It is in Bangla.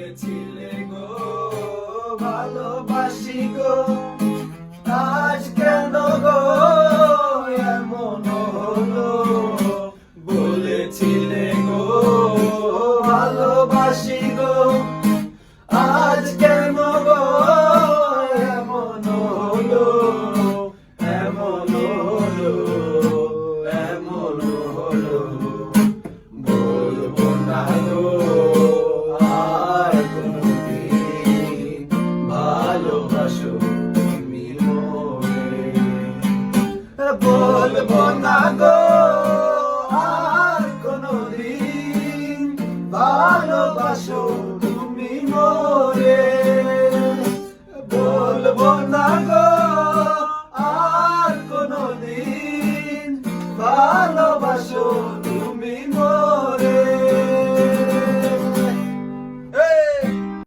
বলেছিলে গো ভালোবাসি গো, আজ কেন গো এমন হলো? বলেছিলে গো ভালোবাসি গো, আজ কেন গো এমন হলো? এমন হলো, এমন হলো। বলবো না গো আর কোনদিন ভালোবাসো তুমি মোরে। বলবো না গো আর কোনদিন ভালোবাসো তুমি মোরে। বলবো না গো